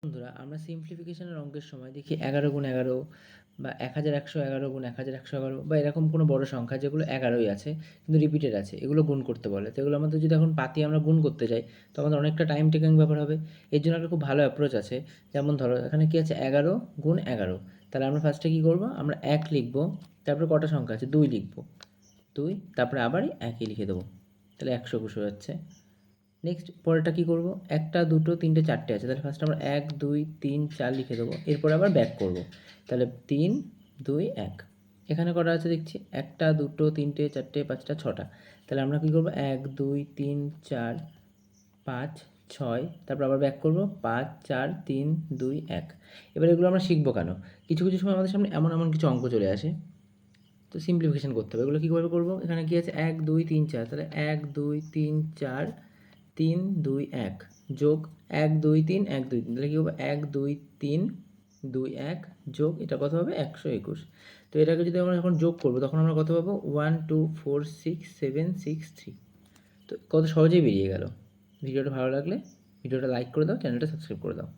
বন্ধুরা, আমরা সিম্পলিফিকেশনের অঙ্কের সময় দেখি 11 × 11 বা 1111 × 1111 বা এরকম কোনো বড় সংখ্যা যেগুলো 11ই আছে কিন্তু রিপিটেড আছে, এগুলো গুণ করতে বলে। তো এগুলো আমাদের যদি এখন পাতি আমরা গুণ করতে যাই তো আমাদের অনেকটা টাইম টেকিং ব্যাপার হবে। এর জন্য একটা খুব ভালো অ্যাপ্রোচ আছে। যেমন ধরো এখানে কি আছে 11 × 11, তাহলে আমরা ফার্স্টে কী করবো, আমরা 1 লিখবো, তারপরে কটা সংখ্যা আছে 2 লিখবো, 2, তারপরে আবার একই লিখে দেবো, তাহলে 120 হয়ে যাচ্ছে। নেক্সট পরেরটা কী করবো, 1 2 3 4 আছে, তাহলে ফার্স্ট আমরা 1 2 3 4 লিখে দেবো, এরপরে আবার ব্যাক করবো, তাহলে 3 2 1। এখানে কটা আছে দেখছি 1 2 3 4 5 6টা, তাহলে আমরা কী করবো 1 2 3 4 5 6, তারপর আবার ব্যাক করবো 5 4 3 2 1। এবার এগুলো আমরা শিখবো কেন, কিছু কিছু সময় আমাদের সামনে এমন এমন কিছু অঙ্ক চলে আসে, তো সিম্পলিফিকেশন করতে হবে। এগুলো কীভাবে করবো, এখানে কী আছে 1 2 3 4, তাহলে 1 2 3 4 3 2 1 যোগ 1 2 3 1 2 3, তাহলে কী হবে 1 2 3 2 1 যোগ এটা কত হবে 121। তো এটাকে যদি আমরা যখন যোগ করবো তখন আমরা কত পাবো 1 2 4 6 7 6 3। তো কত সহজেই বেরিয়ে গেল। ভিডিওটা ভালো লাগলে ভিডিওটা লাইক করে দাও, চ্যানেলটা সাবস্ক্রাইব করে দাও।